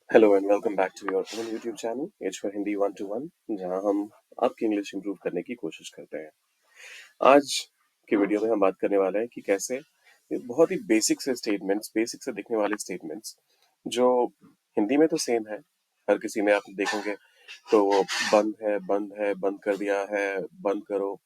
Hello and welcome back to your own YouTube channel H for Hindi 121 जहां हम आपकी English improve करने की कोशिश करते हैं। आज की वीडियो में हम बात करने वाले हैं कि कैसे ये बहुत ही बेसिक से दिखने वाले स्टेटमेंट्स जो हिंदी में तो सेम है, हर किसी में आप देखेंगे तो वो बंद है, बंद कर दिया है, बंद करो।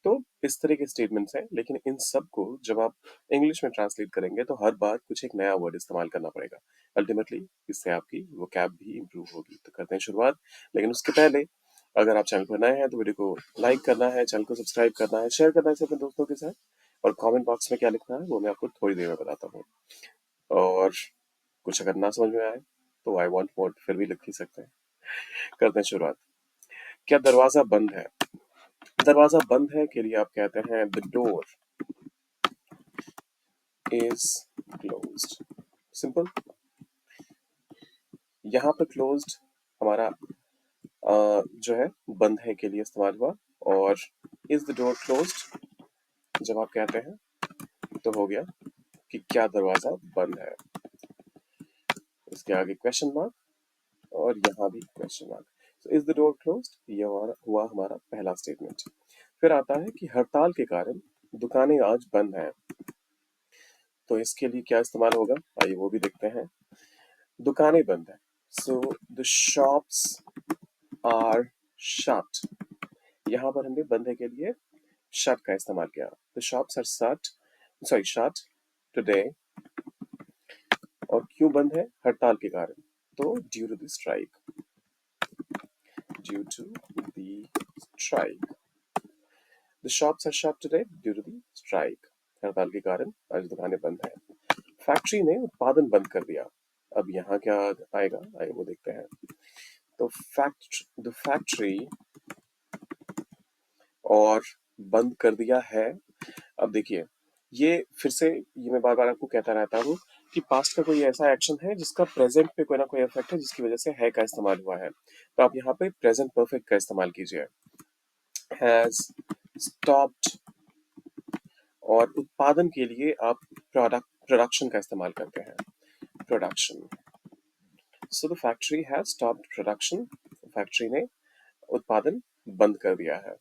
तो इस तरह के स्टेटमेंट्स हैं, लेकिन इन सब को जब आप इंग्लिश में ट्रांसलेट करेंगे तो हर बार कुछ एक नया वर्ड इस्तेमाल करना पड़ेगा। अल्टीमेटली इससे आपकी वोकैब भी इम्प्रूव होगी। तो करते हैं शुरुआत, लेकिन उसके पहले अगर आप चैनल पर नए हैं तो वीडियो को लाइक करना है, चैनल को सब्सक्राइब करना है, शेयर करना है अपने दोस्तों के साथ, और कमेंट बॉक्स में क्या लिखना है वो मैं आपको थोड़ी देर में बताता हूँ। और कुछ अगर ना समझ में आए तो आई वॉन्ट मोर फिर भी लिख ही सकते हैं। करते हैं शुरुआत। क्या दरवाजा बंद है? दरवाजा बंद है के लिए आप कहते हैं the door is closed. Simple. यहाँ पर क्लोज्ड हमारा जो है बंद है के लिए इस्तेमाल हुआ, और इज द डोर क्लोज्ड जब आप कहते हैं तो हो गया कि क्या दरवाजा बंद है। इसके आगे क्वेश्चन मार्क, और यहाँ भी question mark. So is the door closed, ये हुआ हमारा पहला स्टेटमेंट। फिर आता है कि हड़ताल के कारण दुकानें आज बंद हैं। तो इसके लिए क्या इस्तेमाल होगा, आइए वो भी देखते हैं। दुकानें बंद है, so the shops are shut. यहाँ पर हमने बंद है के लिए शट का इस्तेमाल किया। The shops are shut today. और क्यों बंद है? हड़ताल के कारण। तो due to the strike, due to the strike. The shops are shut today due to the strike. हड़ताल के कारण आज दुकानें बंद हैं। फैक्ट्री ने उत्पादन बंद कर दिया। अब यहाँ क्या आएगा, आइए वो देखते हैं। तो द फैक्ट्री और बंद कर दिया है। अब देखिए, ये फिर से ये मैं बार बार आपको कहता रहता हूँ कि पास्ट का कोई ऐसा एक्शन है जिसका प्रेजेंट पे कोई ना कोई इफेक्ट है, जिसकी वजह से है का इस्तेमाल हुआ है। तो आप यहाँ पे प्रेजेंट परफेक्ट का इस्तेमाल कीजिए। Has stopped. और उत्पादन के लिए आप प्रोडक्शन का इस्तेमाल करते हैं। Production. So the factory has stopped production. Factory ने उत्पादन बंद कर दिया है।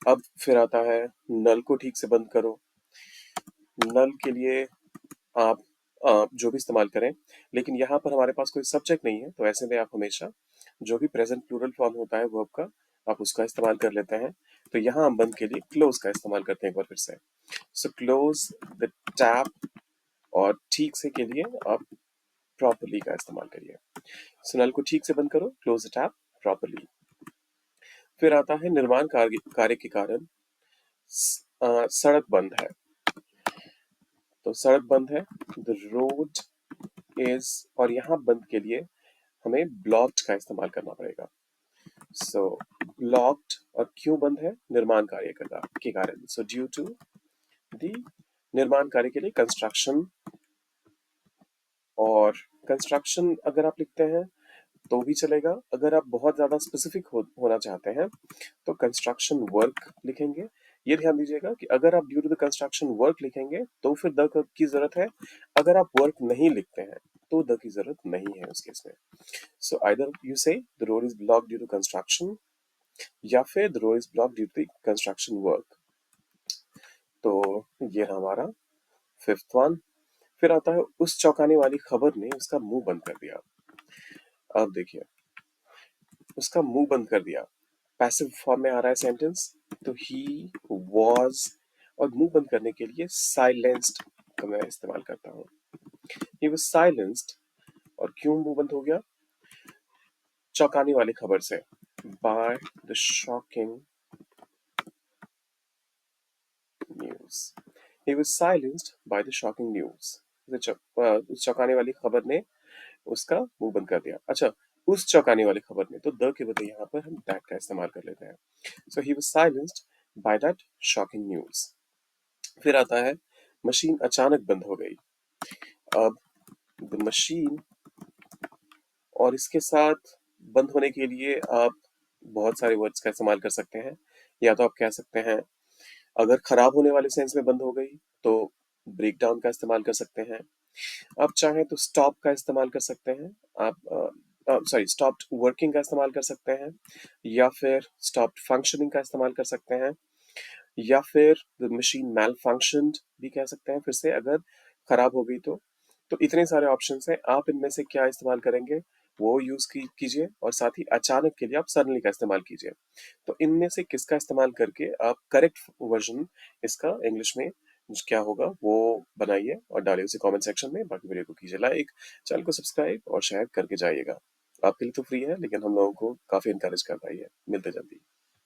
अब फिर आता है नल को ठीक से बंद करो। नल के लिए आप जो भी इस्तेमाल करें, लेकिन यहाँ पर हमारे पास कोई सब्जेक्ट नहीं है, तो ऐसे में आप हमेशा जो भी प्रेजेंट प्लूरल फॉर्म होता है वर्ब का, आप उसका इस्तेमाल कर लेते हैं। तो यहाँ हम बंद के लिए क्लोज का इस्तेमाल करते हैं एक बार फिर से। सो क्लोज द टैप, और ठीक से के लिए आप प्रॉपरली का इस्तेमाल करिए। सो नल को ठीक से बंद करो, क्लोज द टैप प्रॉपरली। फिर आता है निर्माण कार्य के कारण सड़क बंद है। तो सड़क बंद है, द रोड इज, और यहाँ बंद के लिए हमें ब्लॉक्ड का इस्तेमाल करना पड़ेगा। सो ब्लॉक्ड, और क्यों बंद है? निर्माण कार्य के कारण। सो ड्यू टू द निर्माण कार्य के लिए कंस्ट्रक्शन। और कंस्ट्रक्शन अगर आप लिखते हैं तो भी चलेगा। अगर आप बहुत ज्यादा स्पेसिफिक होना चाहते हैं तो कंस्ट्रक्शन वर्क लिखेंगे। ये ध्यान दीजिएगा कि अगर आप due to the construction work लिखेंगे तो फिर द की जरूरत है। अगर आप वर्क नहीं लिखते हैं तो द की जरूरत नहीं है उस केस में। So either you say the road is block due to construction, या फिर the road is block due to construction work. तो ये रहा हमारा फिफ्थ वन। फिर आता है उस चौंकाने वाली खबर ने उसका मुंह बंद कर दिया। अब देखिए, उसका मुंह बंद कर दिया, पैसिव फॉर्म में आ रहा है सेंटेंस। तो ही वॉज, और मुंह बंद करने के लिए साइलेंस्ड का मैं इस्तेमाल करता हूँ। ही वॉज साइलेंस्ड, और क्यों मुंह बंद हो गया? चौंकाने वाली खबर से, by the shocking news. He was silenced by the shocking news. उस चौंकाने वाली खबर ने उसका मुंह बंद कर दिया। अच्छा, उस चौंकाने वाली खबर ने, तो द के बदले यहाँ पर हम दैट का इस्तेमाल कर लेते हैं। So he was silenced by that shocking news. फिर आता है मशीन अचानक बंद हो गई। अब द मशीन, और इसके साथ बंद होने के लिए आप बहुत सारे वर्ड्स का इस्तेमाल कर सकते हैं। या तो आप कह सकते हैं, अगर खराब होने वाले सेंस में बंद हो गई तो ब्रेक डाउन का इस्तेमाल कर सकते हैं। आप चाहें तो स्टॉप का इस्तेमाल कर सकते हैं। आप सॉरी स्टॉप्ड वर्किंग का इस्तेमाल कर सकते हैं, या फिर स्टॉप्ड फंक्शनिंग का इस्तेमाल कर सकते हैं, या फिर द मशीन मैल फंक्शनड भी कह सकते हैं फिर से अगर खराब हो गई तो इतने सारे ऑप्शंस हैं, आप इनमें से क्या इस्तेमाल करेंगे वो यूज कीजिए, और साथ ही अचानक के लिए आप सडनली का इस्तेमाल कीजिए। तो इनमें से किसका इस्तेमाल करके आप करेक्ट वर्जन इसका इंग्लिश में क्या होगा वो बनाइए और डालिए उसे कमेंट सेक्शन में। बाकी वीडियो को कीजिए लाइक, चैनल को सब्सक्राइब और शेयर करके जाइएगा। आपके लिए तो फ्री है लेकिन हम लोगों को काफी इनकरेज करता ही है। मिलते जल्दी।